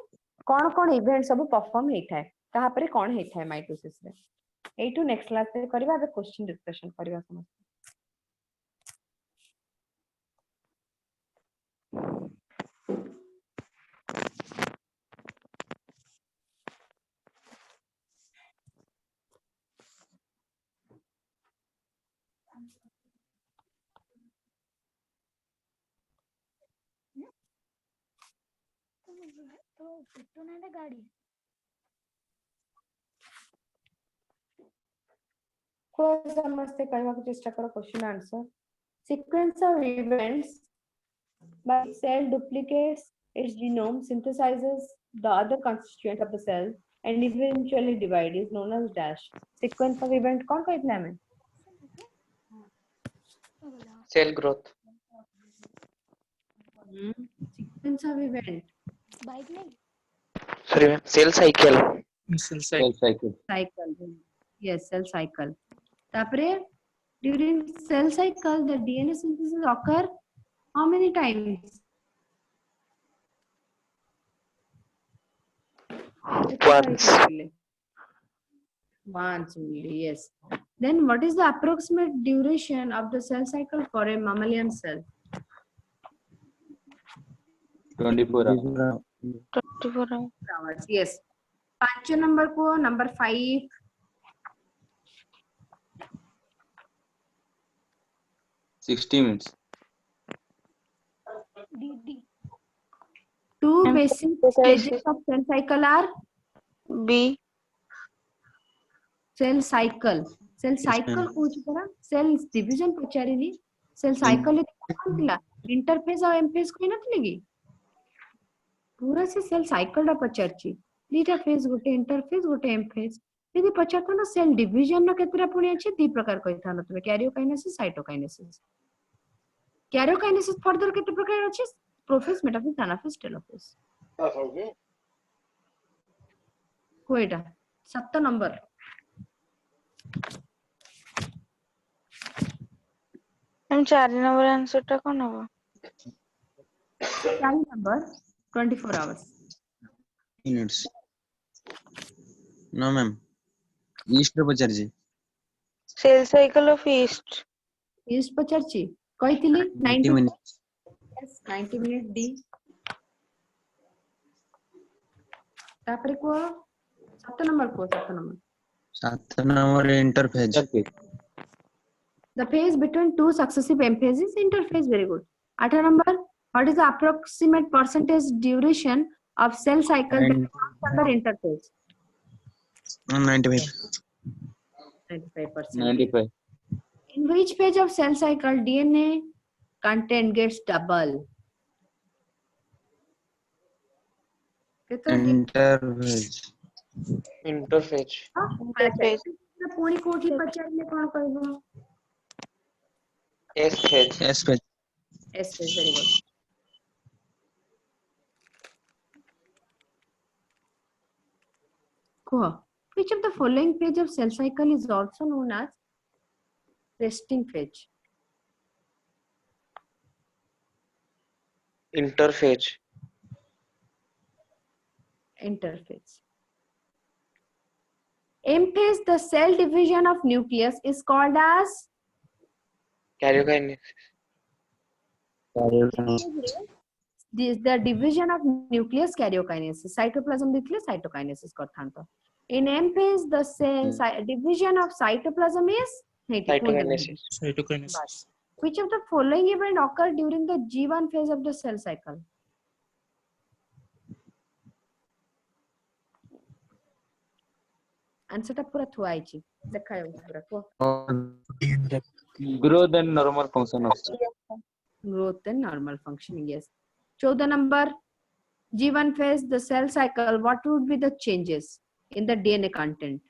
कोन कोन इवेंट सब परफॉर्म हे थाए कहा परे कोन हे थाए माइटोसिस रे एटू नेक्स्ट क्लास रे करबा अब क्वेश्चन डिस्कशन करबा समस्त तो पिट्टू ने गाड़ी को समस्त करबा को चेष्टा करो question answer sequence of events by cell duplicates its genome synthesizes the other constituents of the cell and eventually divide is known as dash sequence of event कौन कहते हैं हमें cell growth sequence of event bike नहीं sorry ma'am cell cycle Cell cell cycle cycle yes cell cycle तापरे during cell cycle the DNA synthesis occur how many times once once only yes then what is the approximate duration of the cell cycle for a mammalian cell 24 hours 24 hours. hours yes 5 number को number 5 60 minutes D two And basic exercise stages of cell cycle are B cell cycle ma'am. कौन परा cell division पचारिनी cell cycle कौन थिला interface और एमफेस कोई नथले की पूरा से cell cycle रा पचारची दीटा फेज गोटे इंटरफेस गोटे एमफेस यदि पचारतो ना cell division ना केतरा पुणी अछि दी प्रकार कहिथा न तमे कैरियोकाइनेसिस साइटोकाइनेसिस कैरियोकाइनेसिस फर्दर केते प्रकार अछि प्रोफेस मेटाफेस एनाफेस टेलोफेस कोइटा 7 नंबर हम 4 नंबर आंसर टा कोन हो 4 number 24 hours minutes. No ma'am. East रे पचारजी. Cell cycle of yeast use पचारची कहिथिली 90 minutes. yes 90 minute डी तापरे को 7 नंबर को 7 number 7 number interphase. the phase between two successive M phases interphase very good 8 number what is the approximate percentage duration of cell cycle that comes under interphase 95. 95% 95 in which phase of cell cycle DNA content gets double Interphase. interphase Interphase. पुणी कोठी पचारिले कोन कहबो S phase S phase. S phase very good Cool. Which of the following phase of cell cycle is also known as resting phase? interphase Interphase. M phase, the cell division of nucleus, is called as karyokinesis the division of nucleus karyokinesis. Cytoplasm declare cytokinesis karthanto. In M phase, the division of cytoplasm is cytokinesis Cytokinesis. Which of the following event occur during the G1 phase of the cell cycle? Answer टा पूरा थुआ आइची देखा जाऊ पूरा को Growth and normal function also. growth and normal functioning. Yes. 14 number G1 phase, the cell cycle. What would be the changes in the DNA content?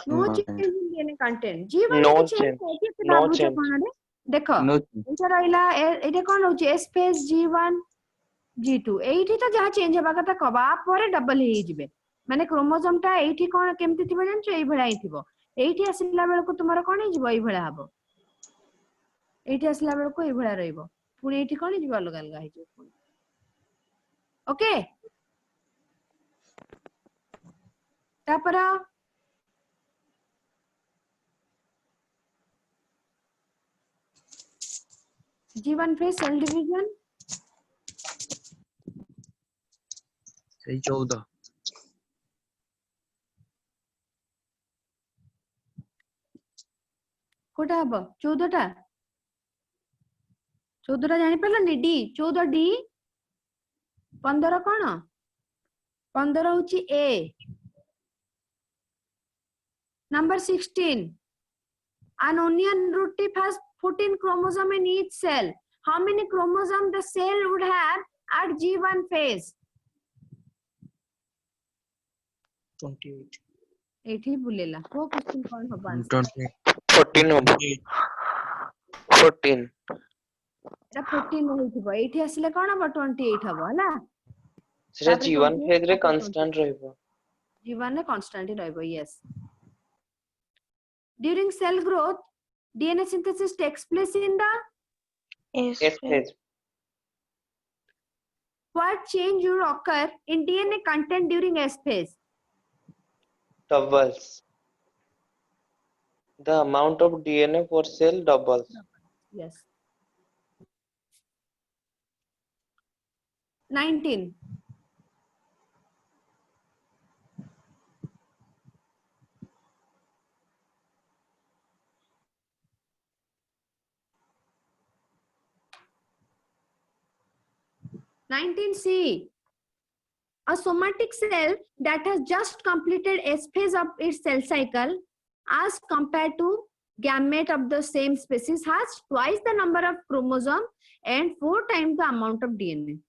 No change in DNA content. G1 No change change. होगी फिर No आप मुझे change. कौन है देखो No. इधर आइला एटा कौन होची S phase G1 G2 एठी तो जहा चेंज हेबा कथा कबा परे डबल हे जिवे माने क्रोमोसोम टा एठी कोन केमति थिबो जानछो एई भळा हिथिबो एठी आसिला बेल को तुमार कोन हे जिवो एई भळा हबो एठी आसिला बेल को एई भळा रहइबो पुनी एठी कोन हे जिवो अलग अलग हे जिवो ओके तापर G1 phase cell division सही 14 कोटा हबो 14 टा जानि परलनि डी 14 डी 15 कोन 15 होची ए number 16 an onion root has 14 chromosome in each cell. How many chromosomes the cell would have at G1 phase? 28 एठी बुलेला को क्वेश्चन कौन होबा 28 14 होबो 14 एटा 14 होइथिबो एठी आसिले कोन हबो 28 हबो हला सेटा तापर G1 28 phase रे तापर constant रहइबो G1 रे कांस्टेंट रहइबो yes during cell growth DNA synthesis takes place in the S S phase. what change will occur in DNA content during S phase Doubles. The amount of DNA for cell doubles. yes 19 19C. A somatic cell that has just completed S phase of its cell cycle as compared to gamete of the same species has twice the number of chromosome and 4 times the amount of DNA.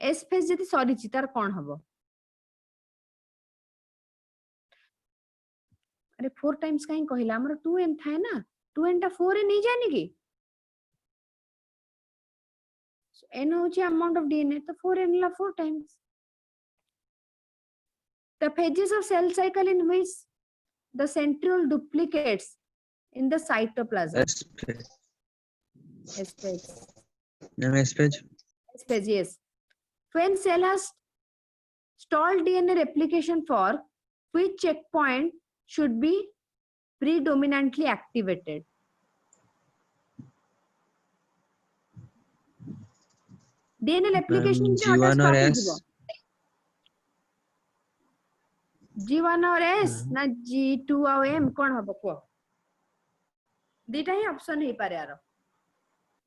S phase जति सरीची तार कोन हबो अरे 4 times काई कहिला हमर 2n थाए ना 2n टा 4 नहीं जानी की n होची amount of DNA तो 4n La 4 times. The phases of cell cycle in which the centriole duplicates in the cytoplasm. S phase S phase. S phase S phase, yes. When cell has stalled DNA replication for which checkpoint should be predominantly activated. DNA replication G1 और S G1 और S ना G2 और M कौन हबो को दीटा ही option ही पारे यार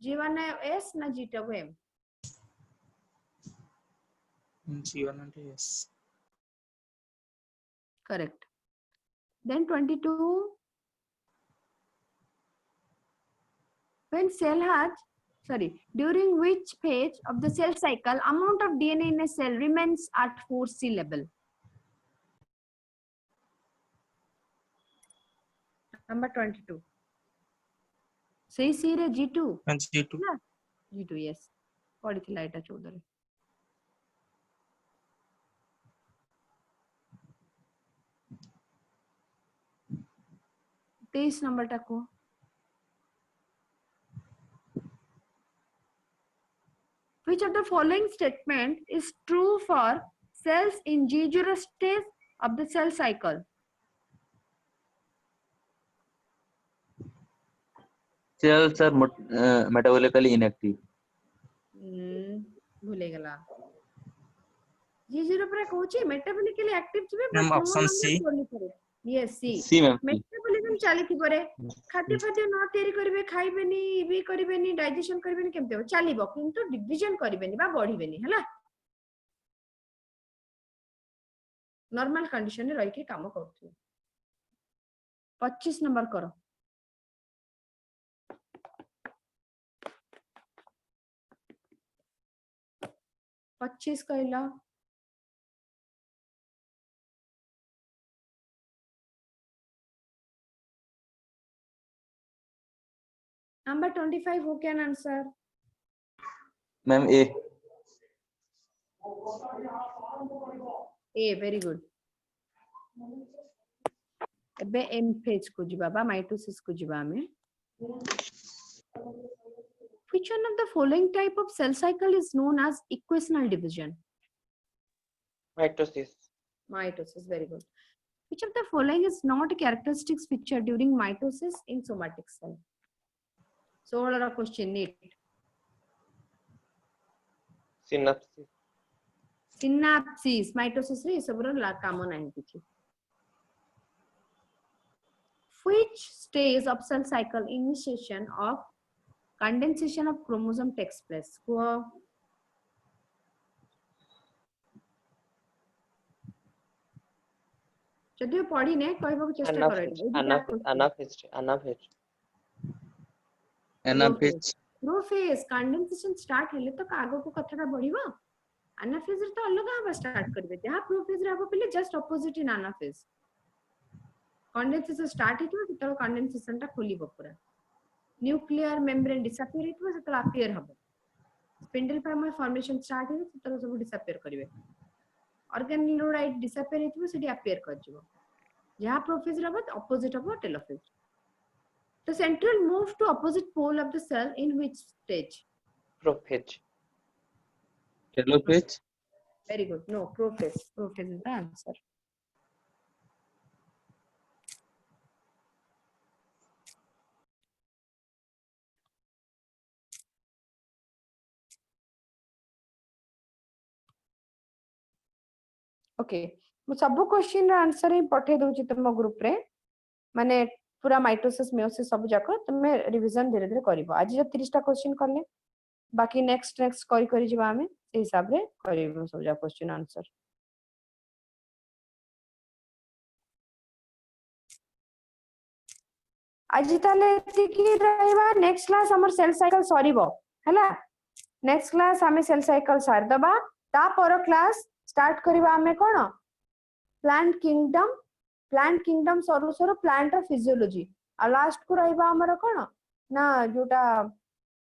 G1 और S ना G2 और M G1 and S. correct. Then 22 when cell has during which phase of the cell cycle amount of DNA in a cell remains at 4C level. Number 22. Say C re G2. And G2. Yeah. G2 yes. पढ़िथिला एटा 14 रे. तेईस number टा को which of the following statement is true for cells in G0 stage of the cell cycle? Cells are metabolically inactive. भूले गला G0 पर कहूची metabolically active छिबे Ma'am, option C. yes C C ma'am. metabolically system चली थी परे खाद्य खाद्य न तैयारी करिवे खाइबेनी भी करिवेनी डाइजेशन करिवेनी केमते हो चलीबो किंतु डिवीजन करिवेनी बा बढ़िवेनी हला नॉर्मल कंडीशन रे रही के काम करथु 25 नंबर करो पच्चीस कहला number 25 who can answer ma'am A A very good एबे एम फेज को जिबा बा माइटोसिस को जिबा हमें which one of the following type of cell cycle is known as equational division Mitosis. mitosis very good which of the following is not a characteristic feature during mitosis in somatic cell 16 question neat Synapses. synapses mitosis रे सबरो ला काम नाही किछि which stage of cell cycle initiation of condensation of chromosome takes place को जदियो पढ़ी ने कहबो चेष्टा करै Anaphase. Anaphase prophase condensation start हेले तो आगो को कथाटा बढ़िबो एनाफेज रे तो अलग आबा स्टार्ट करबे जहा प्रोफेज रे आबो पहिले just opposite in anaphase condensation start हितो तो कंडेंसेशन ता खोलिबो पूरा न्यूक्लियर मेम्ब्रेन डिसअपियर हितो तो अपियर हबो स्पिंडल फाइबर फॉर्मेशन स्टार्ट हितो तो सब डिसअपियर करिवे ऑर्गेनोलाइट डिसअपियर हितो सेडी अपियर कर जिवो जहा प्रोफेज रे आबो ऑपोजिट हबो telophase The central move to opposite pole of the cell in which stage? Prophase. Telophase Very good. No, prophase. Prophase is the answer. Okay. मु सब क्वेश्चन रा आंसर ही पठे दोची तुम ग्रुप रे माने पूरा माइटोसिस मेयोसिस सब जाको तुमे रिवीजन धीरे धीरे करिवो आज जो 30 टा क्वेश्चन करले बाकी नेक्स्ट करी जिबा हमें से हिसाब रे करिवो सब जा क्वेश्चन आंसर आज ताले एतिकी रहबा नेक्स्ट क्लास हमर सेल साइकिल सरीबो हैला नेक्स्ट क्लास हमें सेल साइकिल सार दबा ता पर क्लास स्टार्ट करबा हमें कोन प्लांट किंगडम सरो सरो प्लांट फिजियोलॉजी आ लास्ट को रहबा हमर कोन ना जोटा